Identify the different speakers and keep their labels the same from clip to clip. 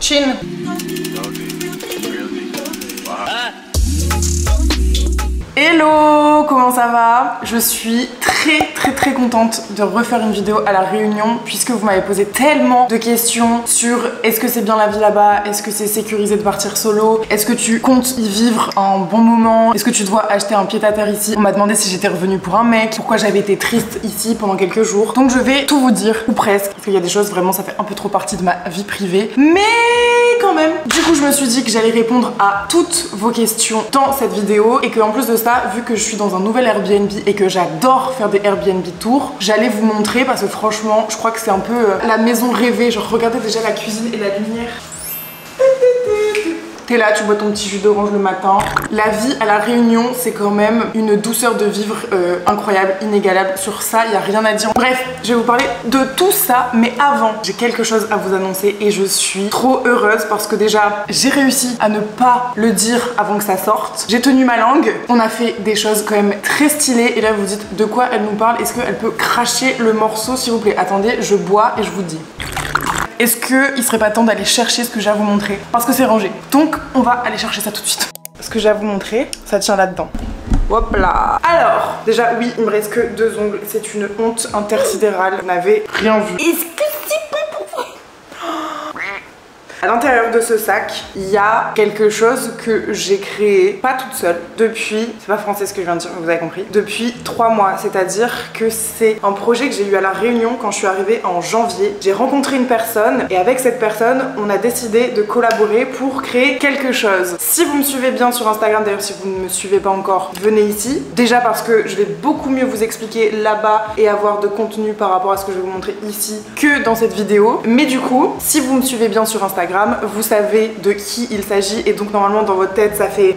Speaker 1: Chin. Hello, comment ça va? Je suis très contente de refaire une vidéo à la Réunion puisque vous m'avez posé tellement de questions sur est-ce que c'est bien la vie là-bas, est-ce que c'est sécurisé de partir solo, est-ce que tu comptes y vivre un bon moment, est-ce que tu dois acheter un pied-à-terre ici. On m'a demandé si j'étais revenue pour un mec, pourquoi j'avais été triste ici pendant quelques jours. Donc je vais tout vous dire, ou presque, parce qu'il y a des choses vraiment ça fait un peu trop partie de ma vie privée, mais quand même. Du coup je me suis dit que j'allais répondre à toutes vos questions dans cette vidéo et que en plus de ça, vu que je suis dans un nouvel Airbnb et que j'adore faire des Airbnb tours, j'allais vous montrer parce que franchement je crois que c'est un peu la maison rêvée. Genre regardez déjà la cuisine et la lumière. T'es là, tu bois ton petit jus d'orange le matin. La vie à la Réunion, c'est quand même une douceur de vivre incroyable, inégalable. Sur ça, il n'y a rien à dire. Bref, je vais vous parler de tout ça, mais avant, j'ai quelque chose à vous annoncer et je suis trop heureuse parce que déjà, j'ai réussi à ne pas le dire avant que ça sorte. J'ai tenu ma langue. On a fait des choses quand même très stylées et là, vous dites de quoi elle nous parle. Est-ce qu'elle peut cracher le morceau, s'il vous plaît? Attendez, je bois et je vous dis. Est-ce qu'il serait pas temps d'aller chercher ce que j'ai à vous montrer? Parce que c'est rangé. Donc on va aller chercher ça tout de suite. Ce que j'ai à vous montrer, ça tient là-dedans. Hop là. Alors, déjà oui, il me reste que 2 ongles. C'est une honte intersidérale. Vous n'avez rien vu. Est-ce que c'est pas pour vous? À l'intérieur de ce sac, il y a quelque chose que j'ai créé, pas toute seule, depuis, c'est pas français ce que je viens de dire, vous avez compris, depuis 3 mois. C'est-à-dire que c'est un projet que j'ai eu à La Réunion quand je suis arrivée en janvier. J'ai rencontré une personne et avec cette personne, on a décidé de collaborer pour créer quelque chose. Si vous me suivez bien sur Instagram, d'ailleurs si vous ne me suivez pas encore, venez ici. Déjà parce que je vais beaucoup mieux vous expliquer là-bas et avoir de contenu par rapport à ce que je vais vous montrer ici que dans cette vidéo. Mais du coup, si vous me suivez bien sur Instagram, vous savez de qui il s'agit et donc normalement dans votre tête ça fait...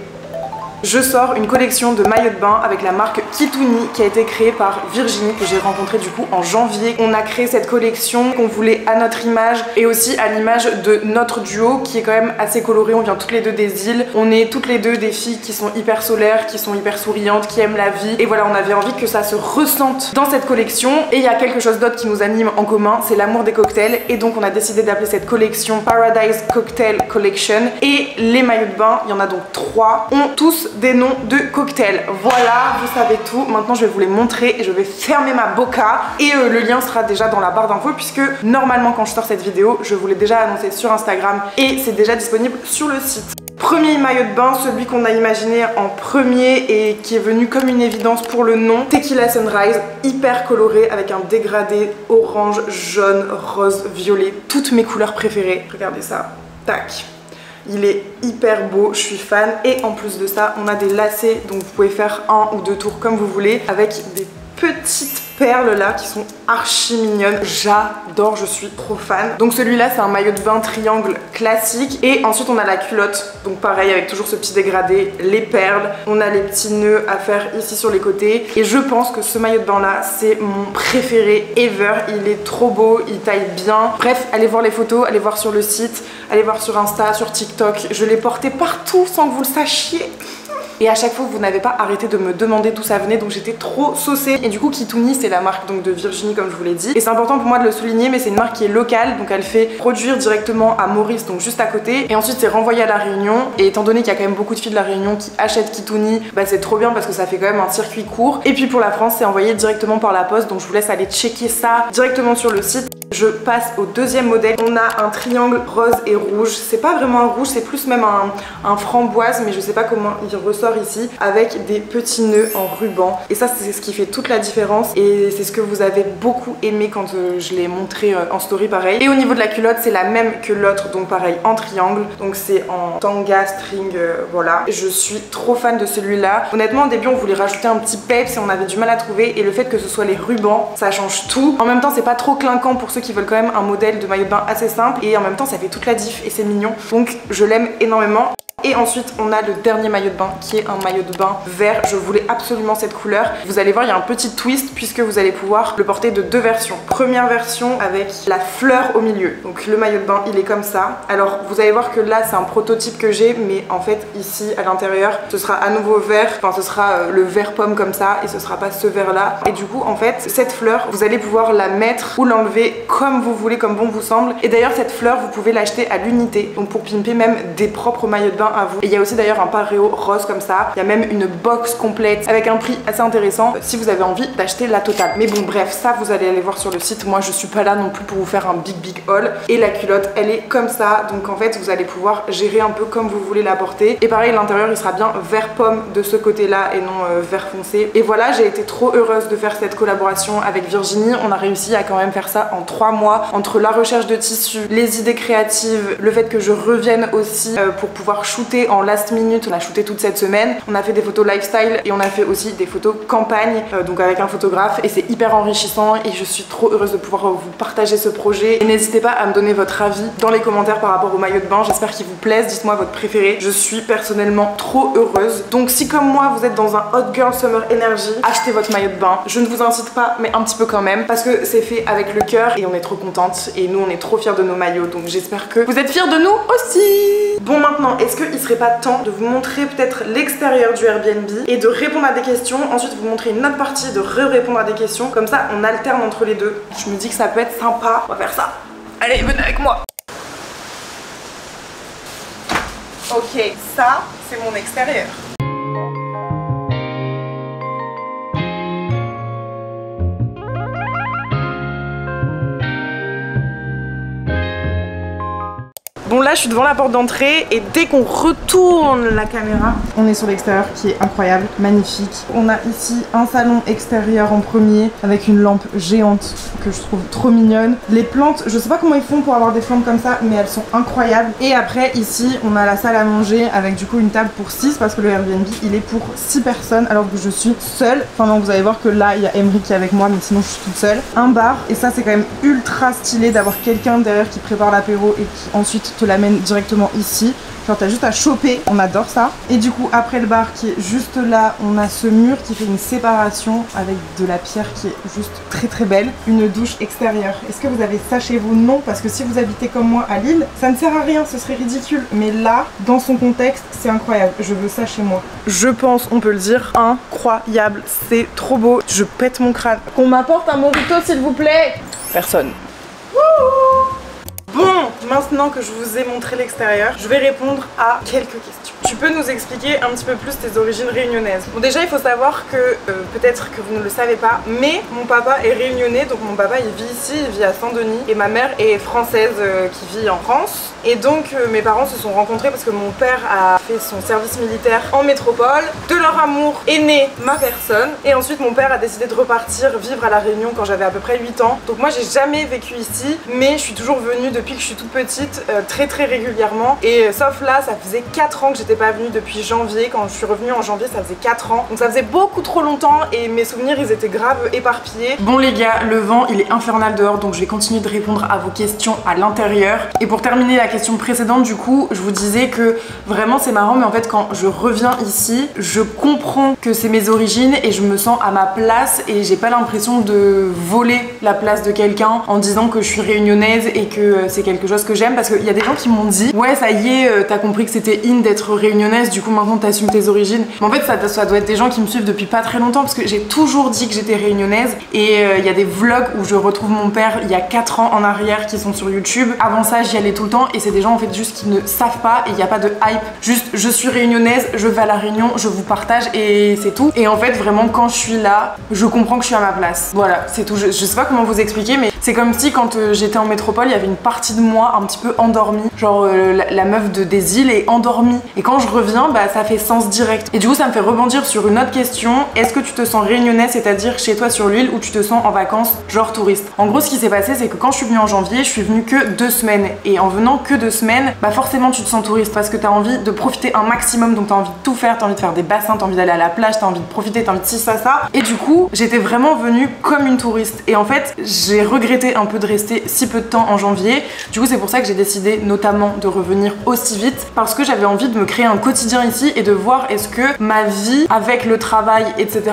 Speaker 1: Je sors une collection de maillots de bain avec la marque Kitouni qui a été créée par Virginie que j'ai rencontrée du coup en janvier. On a créé cette collection qu'on voulait à notre image et aussi à l'image de notre duo qui est quand même assez coloré. On vient toutes les deux des îles. On est toutes les deux des filles qui sont hyper solaires, qui sont hyper souriantes, qui aiment la vie. Et voilà, on avait envie que ça se ressente dans cette collection. Et il y a quelque chose d'autre qui nous anime en commun, c'est l'amour des cocktails. Et donc on a décidé d'appeler cette collection Paradise Cocktail Collection. Et les maillots de bain, il y en a donc 3, ont tous des noms de cocktails. Voilà, vous savez tout. Maintenant je vais vous les montrer et je vais fermer ma boca et le lien sera déjà dans la barre d'infos puisque normalement quand je sors cette vidéo je vous l'ai déjà annoncé sur Instagram et c'est déjà disponible sur le site. Premier maillot de bain, celui qu'on a imaginé en premier et qui est venu comme une évidence pour le nom, Tequila Sunrise, hyper coloré avec un dégradé orange, jaune, rose, violet, toutes mes couleurs préférées. Regardez ça, tac. Il est hyper beau, je suis fan et en plus de ça on a des lacets donc vous pouvez faire 1 ou 2 tours comme vous voulez avec des petites perles là qui sont archi mignonnes. J'adore, je suis trop fan. Donc celui-là c'est un maillot de bain triangle classique et ensuite on a la culotte donc pareil avec toujours ce petit dégradé, les perles, on a les petits nœuds à faire ici sur les côtés et je pense que ce maillot de bain là c'est mon préféré ever. Il est trop beau, il taille bien. Bref, allez voir les photos, allez voir sur le site, allez voir sur Insta, sur TikTok. Je l'ai porté partout sans que vous le sachiez. Et à chaque fois vous n'avez pas arrêté de me demander d'où ça venait donc j'étais trop saucée. Et du coup Kitouni c'est la marque donc de Virginie comme je vous l'ai dit. Et c'est important pour moi de le souligner mais c'est une marque qui est locale donc elle fait produire directement à Maurice donc juste à côté. Et ensuite c'est renvoyé à La Réunion et étant donné qu'il y a quand même beaucoup de filles de La Réunion qui achètent Kitouni, bah c'est trop bien parce que ça fait quand même un circuit court. Et puis pour la France c'est envoyé directement par la poste donc je vous laisse aller checker ça directement sur le site. Je passe au deuxième modèle. On a un triangle rose et rouge. C'est pas vraiment un rouge, c'est plus même un framboise, mais je sais pas comment il ressort ici, avec des petits nœuds en ruban. Et ça, c'est ce qui fait toute la différence. Et c'est ce que vous avez beaucoup aimé quand je l'ai montré en story pareil. Et au niveau de la culotte, c'est la même que l'autre, donc pareil en triangle. Donc c'est en tanga string, voilà. Je suis trop fan de celui-là. Honnêtement, au début, on voulait rajouter un petit peps et on avait du mal à trouver. Et le fait que ce soit les rubans, ça change tout. En même temps, c'est pas trop clinquant pour ceux qui veulent quand même un modèle de maillot de bain assez simple et en même temps ça fait toute la diff et c'est mignon donc je l'aime énormément. Et ensuite on a le dernier maillot de bain qui est un maillot de bain vert. Je voulais absolument cette couleur. Vous allez voir, il y a un petit twist puisque vous allez pouvoir le porter de deux versions. Première version avec la fleur au milieu. Donc le maillot de bain il est comme ça. Alors vous allez voir que là c'est un prototype que j'ai, mais en fait ici à l'intérieur ce sera à nouveau vert. Enfin ce sera le vert pomme comme ça et ce sera pas ce vert là. Et du coup en fait cette fleur vous allez pouvoir la mettre ou l'enlever comme vous voulez, comme bon vous semble. Et d'ailleurs cette fleur vous pouvez l'acheter à l'unité, donc pour pimper même des propres maillots de bain à vous. Et il y a aussi d'ailleurs un paréo rose comme ça. Il y a même une box complète avec un prix assez intéressant si vous avez envie d'acheter la totale. Mais bon bref, ça vous allez aller voir sur le site. Moi je suis pas là non plus pour vous faire un big haul. Et la culotte elle est comme ça, donc en fait vous allez pouvoir gérer un peu comme vous voulez la porter. Et pareil l'intérieur il sera bien vert pomme de ce côté là et non vert foncé. Et voilà, j'ai été trop heureuse de faire cette collaboration avec Virginie. On a réussi à quand même faire ça en 3 mois, entre la recherche de tissus, les idées créatives, le fait que je revienne aussi pour pouvoir shooter en last minute. On a shooté toute cette semaine, on a fait des photos lifestyle et on a fait aussi des photos campagne, donc avec un photographe, et c'est hyper enrichissant et je suis trop heureuse de pouvoir vous partager ce projet. Et n'hésitez pas à me donner votre avis dans les commentaires par rapport au maillot de bain, j'espère qu'il vous plaise, dites-moi votre préféré. Je suis personnellement trop heureuse. Donc si comme moi vous êtes dans un hot girl summer energy, achetez votre maillot de bain. Je ne vous incite pas, mais un petit peu quand même, parce que c'est fait avec le cœur et on est trop contente et nous on est trop fiers de nos maillots, donc j'espère que vous êtes fiers de nous aussi. Bon maintenant, est-ce qu'il serait pas temps de vous montrer peut-être l'extérieur du Airbnb et de répondre à des questions, ensuite vous montrer une autre partie, de répondre à des questions, comme ça on alterne entre les deux. Je me dis que ça peut être sympa, on va faire ça. Allez, venez avec moi. Ok, ça c'est mon extérieur. Bon là je suis devant la porte d'entrée et dès qu'on retourne la caméra, on est sur l'extérieur qui est incroyable, magnifique. On a ici un salon extérieur en premier avec une lampe géante que je trouve trop mignonne. Les plantes, je sais pas comment ils font pour avoir des plantes comme ça, mais elles sont incroyables. Et après ici on a la salle à manger avec du coup une table pour 6 parce que le Airbnb il est pour 6 personnes alors que je suis seule. Enfin non, vous allez voir que là il y a Emery qui est avec moi, mais sinon je suis toute seule. Un bar, et ça c'est quand même ultra stylé d'avoir quelqu'un derrière qui prépare l'apéro et qui ensuite te l'amène directement ici. Genre t'as juste à choper, on adore ça. Et du coup après le bar qui est juste là, on a ce mur qui fait une séparation avec de la pierre qui est juste très belle. Une douche extérieure. Est-ce que vous avez ça chez vous? Non, parce que si vous habitez comme moi à Lille, ça ne sert à rien, ce serait ridicule. Mais là, dans son contexte, c'est incroyable. Je veux ça chez moi. Je pense, on peut le dire, incroyable. C'est trop beau. Je pète mon crâne. Qu'on m'apporte un mojito s'il vous plaît. Personne. Bon, maintenant que je vous ai montré l'extérieur, je vais répondre à quelques questions. Tu peux nous expliquer un petit peu plus tes origines réunionnaises? Bon déjà il faut savoir que, peut-être que vous ne le savez pas, mais mon papa est réunionnais, donc mon papa il vit ici, il vit à Saint-Denis, et ma mère est française qui vit en France. Et donc mes parents se sont rencontrés parce que mon père a fait son service militaire en métropole. De leur amour est née ma personne, et ensuite mon père a décidé de repartir vivre à La Réunion quand j'avais à peu près 8 ans. Donc moi j'ai jamais vécu ici, mais je suis toujours venue depuis que je suis toute petite, très régulièrement. Et sauf là, ça faisait 4 ans que j'étais pas venue depuis janvier. Quand je suis revenue en janvier, ça faisait 4 ans. Donc ça faisait beaucoup trop longtemps et mes souvenirs ils étaient grave éparpillés. Bon les gars, le vent il est infernal dehors, donc je vais continuer de répondre à vos questions à l'intérieur. Et pour terminer la question précédente, du coup, je vous disais que vraiment c'est marrant, mais en fait quand je reviens ici, je comprends que c'est mes origines et je me sens à ma place et j'ai pas l'impression de voler la place de quelqu'un en disant que je suis réunionnaise et que c'est quelque chose que j'aime, parce qu'il y a des gens qui m'ont dit ouais ça y est, t'as compris que c'était in d'être réunionnaise, du coup maintenant t'assumes tes origines. Mais en fait ça doit être des gens qui me suivent depuis pas très longtemps, parce que j'ai toujours dit que j'étais réunionnaise. Et il y a des vlogs où je retrouve mon père il y a 4 ans en arrière qui sont sur YouTube. Avant ça j'y allais tout le temps et c'est des gens en fait juste qui ne savent pas et il n'y a pas de hype. Juste je suis réunionnaise, je vais à La Réunion, je vous partage et c'est tout. Et en fait vraiment quand je suis là, je comprends que je suis à ma place. Voilà, c'est tout. Je sais pas comment vous expliquer, mais c'est comme si quand j'étais en métropole, il y avait une partie de moi un petit peu endormie. Genre la meuf des îles est endormie. Et quand je reviens, bah ça fait sens direct. Et du coup ça me fait rebondir sur une autre question. Est-ce que tu te sens réunionnaise, c'est-à-dire chez toi sur l'île, ou tu te sens en vacances genre touriste? En gros ce qui s'est passé c'est que quand je suis venue en janvier, je suis venue que 2 semaines. Et en venant que 2 semaines, bah forcément tu te sens touriste parce que t'as envie de profiter un maximum. Donc t'as envie de tout faire, t'as envie de faire des bassins, t'as envie d'aller à la plage, t'as envie de profiter, t'as envie de ci, ça. Et du coup j'étais vraiment venue comme une touriste. Et en fait j'ai regretté regretté un peu de rester si peu de temps en janvier. Du coup c'est pour ça que j'ai décidé notamment de revenir aussi vite, parce que j'avais envie de me créer un quotidien ici et de voir est-ce que ma vie avec le travail etc,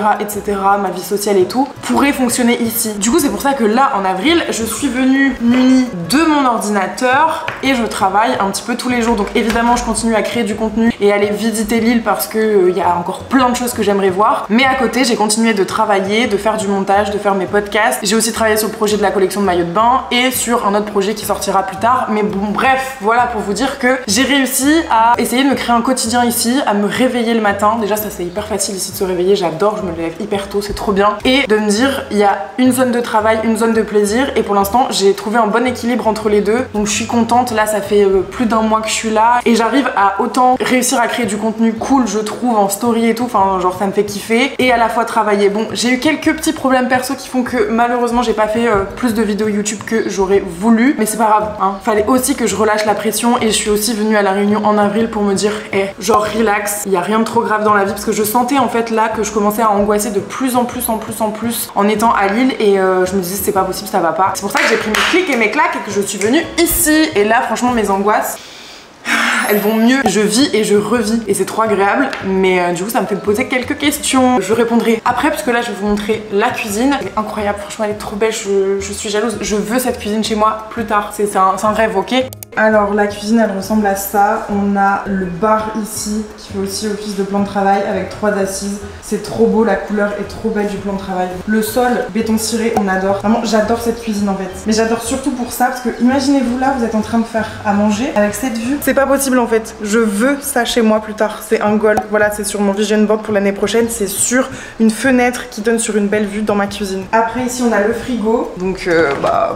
Speaker 1: ma vie sociale et tout pourrait fonctionner ici. Du coup c'est pour ça que là en avril je suis venue munie de mon ordinateur et je travaille un petit peu tous les jours. Donc évidemment je continue à créer du contenu et aller visiter l'île parce que y a encore plein de choses que j'aimerais voir, mais à côté j'ai continué de travailler, de faire du montage, de faire mes podcasts. J'ai aussi travaillé sur le projet de la collection de maillots de bain et sur un autre projet qui sortira plus tard. Mais bon bref, voilà pour vous dire que j'ai réussi à essayer de me créer un quotidien ici, à me réveiller le matin. Déjà ça c'est hyper facile ici de se réveiller, j'adore, je me lève hyper tôt, c'est trop bien. Et de me dire il y a une zone de travail, une zone de plaisir, et pour l'instant j'ai trouvé un bon équilibre entre les deux. Donc je suis contente, là ça fait plus d'un mois que je suis là et j'arrive à autant réussir à créer du contenu cool je trouve en story et tout, enfin genre ça me fait kiffer, et à la fois travailler. Bon j'ai eu quelques petits problèmes perso qui font que malheureusement j'ai pas fait plus de vidéos YouTube que j'aurais voulu, mais c'est pas grave hein. Fallait aussi que je relâche la pression et je suis aussi venue à La Réunion en avril pour me dire genre relax, il y a rien de trop grave dans la vie, parce que je sentais en fait là que je commençais à angoisser de plus en plus en étant à Lille, et je me disais c'est pas possible, ça va pas. C'est pour ça que j'ai pris mes clics et mes claques et que je suis venue ici, et là franchement mes angoisses elles vont mieux, je vis et je revis et c'est trop agréable. Mais du coup ça me fait poser quelques questions, je répondrai après, parce que là je vais vous montrer la cuisine. Elle est incroyable, franchement elle est trop belle, je suis jalouse, je veux cette cuisine chez moi plus tard, c'est un rêve, ok. Alors la cuisine elle ressemble à ça, on a le bar ici qui fait aussi office de plan de travail avec 3 assises, c'est trop beau, la couleur est trop belle du plan de travail. Le sol béton ciré, on adore, vraiment j'adore cette cuisine en fait, mais j'adore surtout pour ça parce que imaginez-vous là vous êtes en train de faire à manger avec cette vue, c'est pas possible en fait, je veux ça chez moi plus tard, c'est un goal, voilà c'est sur mon vision board pour l'année prochaine, c'est sur une fenêtre qui donne sur une belle vue dans ma cuisine. Après ici on a le frigo, donc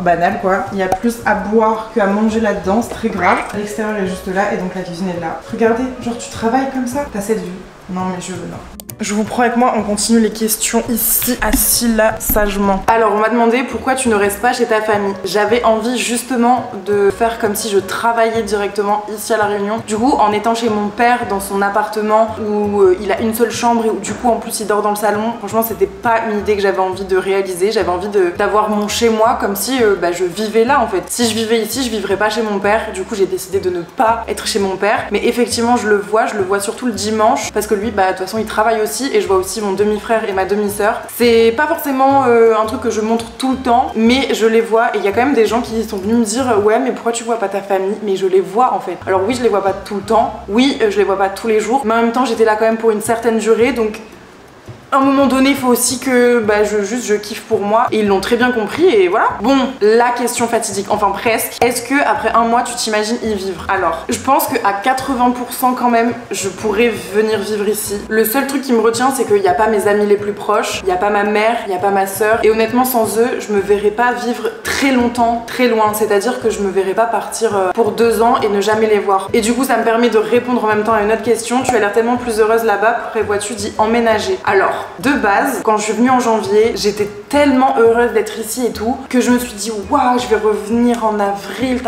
Speaker 1: banal quoi, il y a plus à boire qu'à manger là-dedans, très grave. L'extérieur est juste là et donc la cuisine est là. Regardez, genre tu travailles comme ça, t'as cette vue. Non mais je veux, non. Je vous prends avec moi, on continue les questions ici, assis là, sagement. Alors on m'a demandé pourquoi tu ne restes pas chez ta famille. J'avais envie justement de faire comme si je travaillais directement ici à La Réunion. Du coup en étant chez mon père dans son appartement où il a une seule chambre et où du coup en plus il dort dans le salon, franchement c'était pas une idée que j'avais envie de réaliser. J'avais envie d'avoir mon chez moi comme si je vivais là en fait. Si je vivais ici je vivrais pas chez mon père. Du coup j'ai décidé de ne pas être chez mon père. Mais effectivement je le vois surtout le dimanche parce que lui de toute façon il travaille aussi, et je vois aussi mon demi-frère et ma demi-sœur. C'est pas forcément un truc que je montre tout le temps, mais je les vois, et il y a quand même des gens qui sont venus me dire ouais mais pourquoi tu vois pas ta famille, mais je les vois en fait. Alors oui je les vois pas tout le temps, oui je les vois pas tous les jours, mais en même temps j'étais là quand même pour une certaine durée, donc à un moment donné, il faut aussi que je kiffe pour moi, et ils l'ont très bien compris, et voilà. Bon, la question fatidique, enfin presque. Est-ce que après un mois, tu t'imagines y vivre? Alors, je pense qu'à 80% quand même, je pourrais venir vivre ici. Le seul truc qui me retient, c'est qu'il n'y a pas mes amis les plus proches, il n'y a pas ma mère, il n'y a pas ma soeur, et honnêtement, sans eux, je me verrais pas vivre très longtemps, très loin. C'est-à-dire que je me verrais pas partir pour 2 ans et ne jamais les voir. Et du coup, ça me permet de répondre en même temps à une autre question. Tu as l'air tellement plus heureuse là-bas, prévois-tu d'y emménager? Alors, de base, quand je suis venue en janvier, j'étais tellement heureuse d'être ici et tout que je me suis dit waouh, je vais revenir en avril,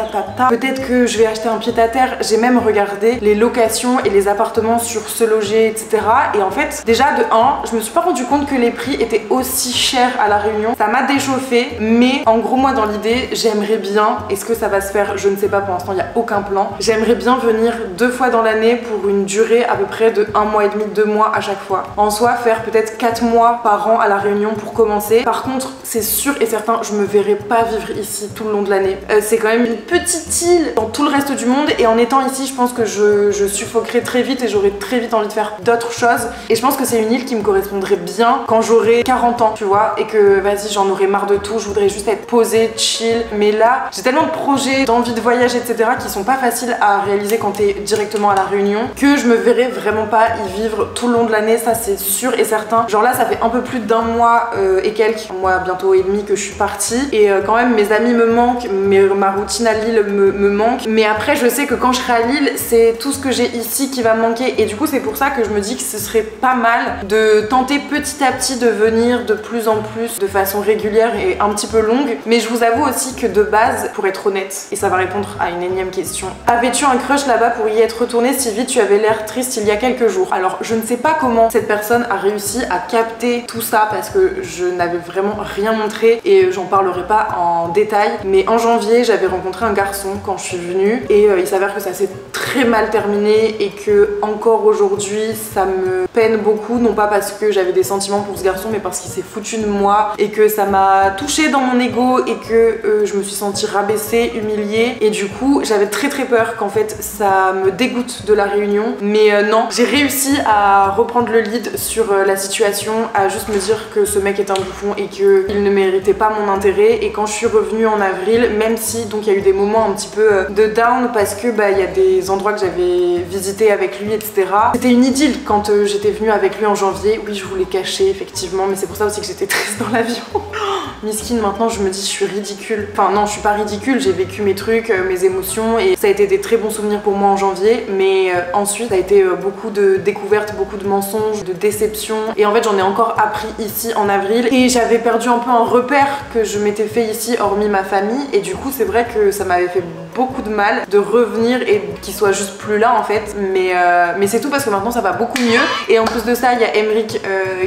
Speaker 1: peut-être que je vais acheter un pied-à-terre. J'ai même regardé les locations et les appartements sur Se Loger, etc. Et en fait, déjà de 1, je me suis pas rendu compte que les prix étaient aussi chers à La Réunion. Ça m'a déchauffé, mais en gros moi dans l'idée, j'aimerais bien, est-ce que ça va se faire? Je ne sais pas, pour l'instant il n'y a aucun plan. J'aimerais bien venir 2 fois dans l'année pour une durée à peu près de 1 mois et demi, 2 mois à chaque fois. En soi, faire peut-être 4 mois par an à La Réunion pour commencer. Par contre, c'est sûr et certain, je me verrai pas vivre ici tout le long de l'année. C'est quand même une petite île dans tout le reste du monde, et en étant ici, je pense que je suffoquerai très vite et j'aurai très vite envie de faire d'autres choses. Et je pense que c'est une île qui me correspondrait bien quand j'aurai 40 ans, tu vois, et que vas-y, j'en aurai marre de tout, je voudrais juste être posée, chill. Mais là, j'ai tellement de projets, d'envie de voyage, etc. qui sont pas faciles à réaliser quand t'es directement à La Réunion, que je me verrai vraiment pas y vivre tout le long de l'année, ça c'est sûr et certain. Genre là, ça fait un peu plus d'1 mois et quelques, un mois bientôt et demi que je suis partie, et quand même mes amis me manquent, ma routine à Lille me manque, mais après je sais que quand je serai à Lille, c'est tout ce que j'ai ici qui va me manquer, et du coup c'est pour ça que je me dis que ce serait pas mal de tenter petit à petit de venir de plus en plus de façon régulière et un petit peu longue. Mais je vous avoue aussi que de base, pour être honnête, et ça va répondre à une énième question, avais-tu un crush là-bas pour y être retournée? Sylvie, tu avais l'air triste il y a quelques jours. Alors je ne sais pas comment cette personne a réussi à capter tout ça, parce que je n'avais vraiment rien montré et j'en parlerai pas en détail. Mais en janvier, j'avais rencontré un garçon quand je suis venue et il s'avère que ça s'est très mal terminé et que encore aujourd'hui ça me peine beaucoup, non pas parce que j'avais des sentiments pour ce garçon mais parce qu'il s'est foutu de moi et que ça m'a touchée dans mon ego et que je me suis sentie rabaissée, humiliée et du coup j'avais très peur qu'en fait ça me dégoûte de la réunion. Mais non, j'ai réussi à reprendre le lead sur la situation, à juste me dire que ce mec est un bouffon et qu'il ne méritait pas mon intérêt. Et quand je suis revenue en avril, même si donc il y a eu des moments un petit peu de down parce que il y a des endroits que j'avais visités avec lui, etc. C'était une idylle quand j'étais venue avec lui en janvier. Oui, je voulais cacher effectivement, mais c'est pour ça aussi que j'étais triste dans l'avion. Miskine, maintenant je me dis je suis ridicule. Enfin non, je suis pas ridicule, j'ai vécu mes trucs, mes émotions et ça a été des très bons souvenirs pour moi en janvier. Mais ensuite ça a été beaucoup de découvertes, beaucoup de mensonges, de déceptions. Et en fait j'en ai encore appris ici en avril. Et j'avais perdu un peu un repère que je m'étais fait ici hormis ma famille. Et du coup c'est vrai que ça m'avait fait beaucoup de mal de revenir et qu'il soit juste plus là en fait. Mais c'est tout parce que maintenant ça va beaucoup mieux. Et en plus de ça il y a Emric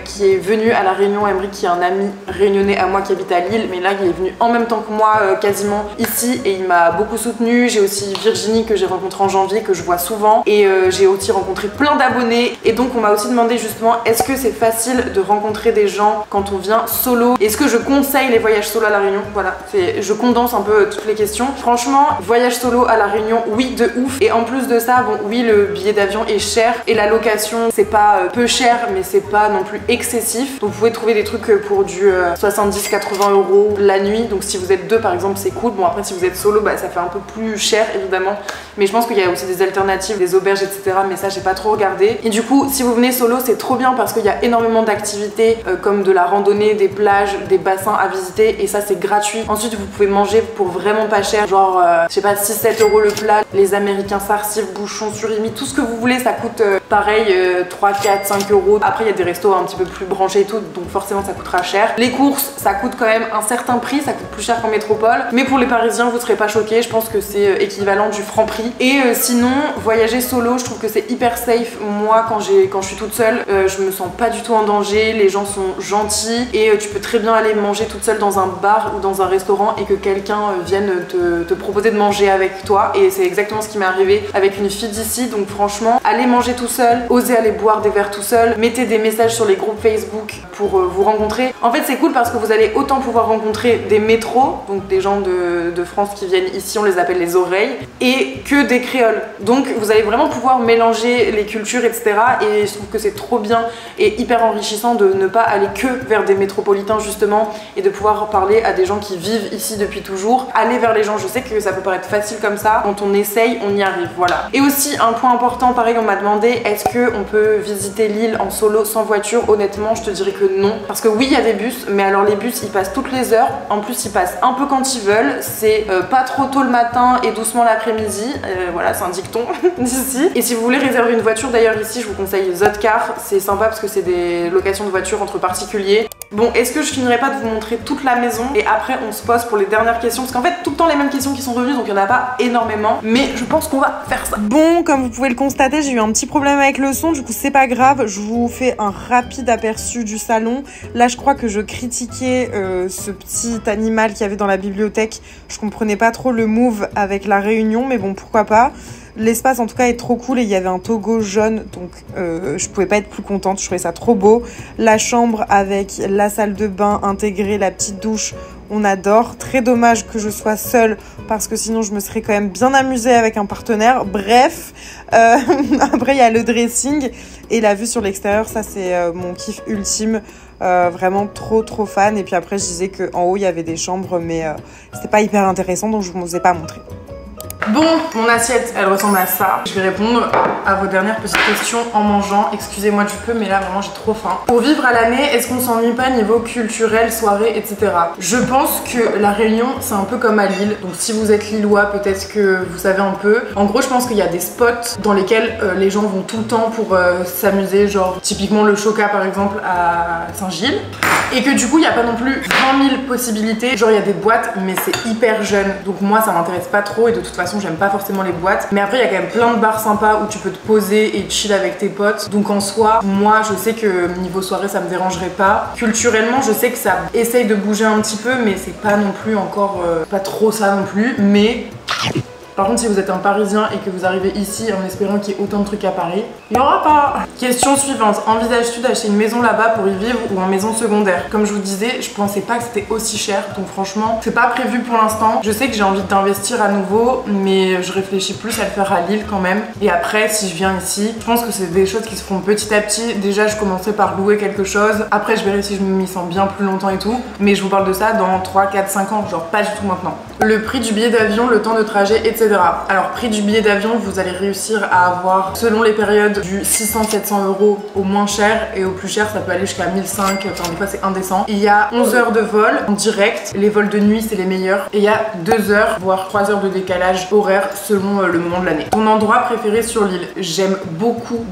Speaker 1: qui est venu à la Réunion. Emric qui est un ami réunionnais à moi qui habite à Lille, mais là il est venu en même temps que moi quasiment ici et il m'a beaucoup soutenu. J'ai aussi Virginie que j'ai rencontrée en janvier, que je vois souvent, et j'ai aussi rencontré plein d'abonnés. Et donc on m'a aussi demandé justement est-ce que c'est facile de rencontrer des gens quand on vient solo, est-ce que je conseille les voyages solo à la Réunion. Voilà, je condense un peu toutes les questions. Franchement, voyage solo à la Réunion, oui de ouf. Et en plus de ça, bon oui le billet d'avion est cher et la location c'est pas peu cher mais c'est pas non plus excessif. Donc vous pouvez trouver des trucs pour du 70-80 € la nuit. Donc si vous êtes deux par exemple c'est cool. Bon après si vous êtes solo ça fait un peu plus cher évidemment. Mais je pense qu'il y a aussi des alternatives, des auberges etc. Mais ça j'ai pas trop regardé. Et du coup si vous venez solo c'est trop bien parce qu'il y a énormément d'activités comme de la randonnée, des plages, des bassins à visiter et ça c'est gratuit. Ensuite vous pouvez manger pour vraiment pas cher. Genre je sais pas 6-7 € le plat. Les américains farcis, bouchons, surimi, tout ce que vous voulez ça coûte pareil 3, 4, 5 €. Après il y a des restos un petit peu plus branchés et tout donc forcément ça coûtera cher. Les courses ça coûte quand même un certain prix, ça coûte plus cher qu'en métropole. Mais pour les Parisiens vous serez pas choqués, je pense que c'est équivalent du franc prix. Et sinon voyager solo je trouve que c'est hyper safe. Moi quand je suis toute seule je me sens pas du tout en danger, les gens sont gentils et tu peux très bien aller manger toute seule dans un bar ou dans un restaurant et que quelqu'un vienne te proposer de manger avec toi. Et c'est exactement ce qui m'est arrivé avec une fille d'ici. Donc franchement allez manger tout seul, osez aller boire des verres tout seul, mettez des messages sur les groupes Facebook pour vous rencontrer. En fait c'est cool parce que vous allez autant pouvoir rencontrer des métros, donc des gens de France qui viennent ici, on les appelle les oreilles, et que des créoles. Donc vous allez vraiment pouvoir mélanger les cultures etc. Et je trouve que c'est trop bien et hyper enrichissant de ne pas aller que vers des métropolitains justement et de pouvoir parler à des gens qui vivent ici depuis toujours. Aller vers les gens, je sais que ça peut paraître facile comme ça, quand on essaye on y arrive, voilà. Et aussi un point important, pareil on m'a demandé est-ce qu'on peut visiter l'île en solo sans voiture. Honnêtement je te dirais que non, parce que oui il y a des bus, mais alors les bus ils passent toutes les heures, en plus ils passent un peu quand ils veulent, c'est pas trop tôt le matin et doucement l'après-midi, voilà c'est un dicton d'ici. Et si vous voulez réserver une voiture d'ailleurs ici je vous conseille Zotcar, c'est sympa parce que c'est des locations de voitures entre particuliers. Bon, est-ce que je finirai pas de vous montrer toute la maison et après on se pose pour les dernières questions parce qu'en fait tout le temps les mêmes questions qui sont revenues donc il n'y en a pas énormément mais je pense qu'on va faire ça. Bon, comme vous pouvez le constater j'ai eu un petit problème avec le son, du coup c'est pas grave, je vous fais un rapide aperçu du salon. Là je crois que je critiquais ce petit animal qu'il y avait dans la bibliothèque, je comprenais pas trop le move avec la Réunion mais bon pourquoi pas. L'espace en tout cas est trop cool et il y avait un Togo jaune donc je pouvais pas être plus contente, je trouvais ça trop beau. La chambre avec la salle de bain intégrée, la petite douche, on adore. Très dommage que je sois seule parce que sinon je me serais quand même bien amusée avec un partenaire. Bref, après il y a le dressing et la vue sur l'extérieur, ça c'est mon kiff ultime. Vraiment trop fan. Et puis après je disais qu'en haut il y avait des chambres mais c'était pas hyper intéressant donc je ne vous ai pas montré. Bon, mon assiette, elle ressemble à ça. Je vais répondre à vos dernières petites questions en mangeant. Excusez-moi du peu, mais là vraiment j'ai trop faim. Pour vivre à l'année, est-ce qu'on s'ennuie pas niveau culturel, soirée, etc. Je pense que la Réunion, c'est un peu comme à Lille. Donc si vous êtes lillois, peut-être que vous savez un peu. En gros, je pense qu'il y a des spots dans lesquels les gens vont tout le temps pour s'amuser. Genre typiquement le Choca par exemple à Saint-Gilles. Et que du coup, il n'y a pas non plus 20 000 possibilités. Genre il y a des boîtes, mais c'est hyper jeune. Donc moi, ça m'intéresse pas trop et de toute façon, j'aime pas forcément les boîtes. Mais après il y a quand même plein de bars sympas où tu peux te poser et chill avec tes potes. Donc en soi, moi je sais que niveau soirée ça me dérangerait pas. Culturellement je sais que ça essaye de bouger un petit peu, mais c'est pas non plus encore pas trop ça non plus. Mais par contre, si vous êtes un Parisien et que vous arrivez ici en espérant qu'il y ait autant de trucs à Paris, il n'y aura pas. Question suivante, envisages-tu d'acheter une maison là-bas pour y vivre ou en maison secondaire? Comme je vous disais, je pensais pas que c'était aussi cher, donc franchement, c'est pas prévu pour l'instant. Je sais que j'ai envie d'investir à nouveau, mais je réfléchis plus à le faire à Lille quand même. Et après, si je viens ici, je pense que c'est des choses qui se font petit à petit. Déjà, je commencerai par louer quelque chose. Après, je verrai si je m'y sens bien plus longtemps et tout. Mais je vous parle de ça dans 3, 4, 5 ans, genre pas du tout maintenant. Le prix du billet d'avion, le temps de trajet, etc. Alors prix du billet d'avion, vous allez réussir à avoir selon les périodes du 600-700 € au moins cher et au plus cher ça peut aller jusqu'à 1500, enfin des fois c'est indécent. Il y a 11 heures de vol en direct, les vols de nuit c'est les meilleurs et il y a 2 heures voire 3 heures de décalage horaire selon le moment de l'année. Ton endroit préféré sur l'île? J'aime beaucoup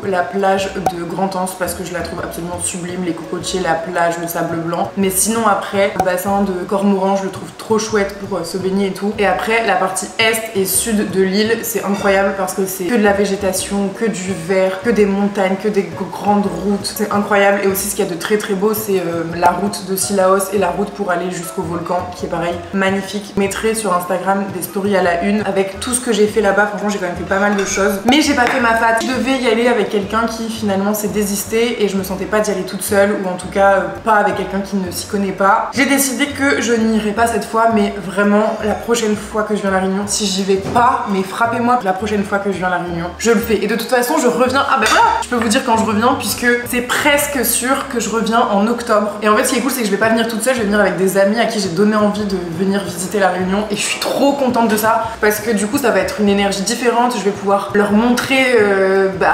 Speaker 1: la plage de Grand-Anse parce que je la trouve absolument sublime, les cocotiers, la plage, le sable blanc. Mais sinon après, le bassin de Cormorans je le trouve trop chouette pour se baigner et tout. Et après la partie est et sud de l'île, c'est incroyable parce que c'est que de la végétation, que du vert, que des montagnes, que des grandes routes. C'est incroyable. Et aussi ce qu'il y a de très beau, c'est la route de Cilaos et la route pour aller jusqu'au volcan qui est pareil, magnifique. Je mettrai sur Instagram des stories à la une avec tout ce que j'ai fait là-bas. Franchement, j'ai quand même fait pas mal de choses. Mais j'ai pas fait ma fat. Je devais y aller avec quelqu'un qui finalement s'est désisté et je me sentais pas d'y aller toute seule ou en tout cas pas avec quelqu'un qui ne s'y connaît pas. J'ai décidé que je n'irai pas cette fois, mais vraiment la prochaine fois que je viens à La Réunion, si j'y vais pas, mais frappez-moi la prochaine fois que je viens à La Réunion, je le fais. Et de toute façon, je reviens. Ah ben voilà, je peux vous dire quand je reviens puisque c'est presque sûr que je reviens en octobre. Et en fait, ce qui est cool, c'est que je vais pas venir toute seule, je vais venir avec des amis à qui j'ai donné envie de venir visiter La Réunion. Et je suis trop contente de ça parce que du coup, ça va être une énergie différente. Je vais pouvoir leur montrer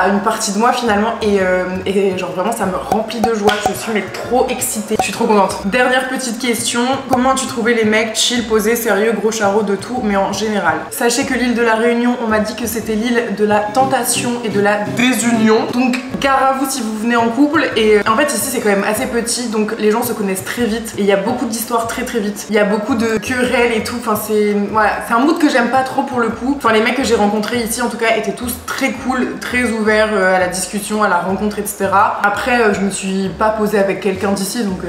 Speaker 1: une partie de moi finalement. Et genre vraiment, ça me remplit de joie. Je suis trop excitée. Je suis trop contente. Dernière petite question, comment as-tu trouvé les mecs chill, posés, sérieux, gros charros de tout, mais en général? Sachez que l'île de La Réunion, on m'a dit que c'était l'île de la tentation et de la désunion. Donc gare à vous si vous venez en couple. Et en fait ici c'est quand même assez petit, donc les gens se connaissent très vite. Et il y a beaucoup d'histoires très vite. Il y a beaucoup de querelles et tout. Enfin c'est voilà, c'est un mood que j'aime pas trop pour le coup. Enfin les mecs que j'ai rencontrés ici en tout cas étaient tous très cool, très ouverts à la discussion, à la rencontre, etc. Après je me suis pas posée avec quelqu'un d'ici, donc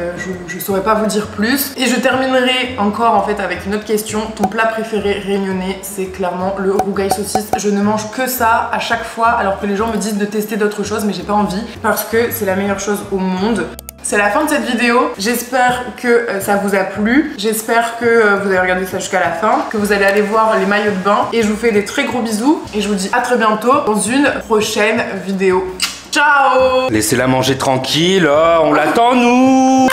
Speaker 1: je saurais pas vous dire plus. Et je terminerai encore en fait avec une autre question. Ton plat préféré réunionnais? C'est clairement le rougail saucisse. Je ne mange que ça à chaque fois alors que les gens me disent de tester d'autres choses, mais j'ai pas envie parce que c'est la meilleure chose au monde. C'est la fin de cette vidéo, j'espère que ça vous a plu, j'espère que vous avez regardé ça jusqu'à la fin, que vous allez aller voir les maillots de bain et je vous fais des très gros bisous et je vous dis à très bientôt dans une prochaine vidéo. Ciao!
Speaker 2: Laissez-la manger tranquille, oh, on l'attend nous!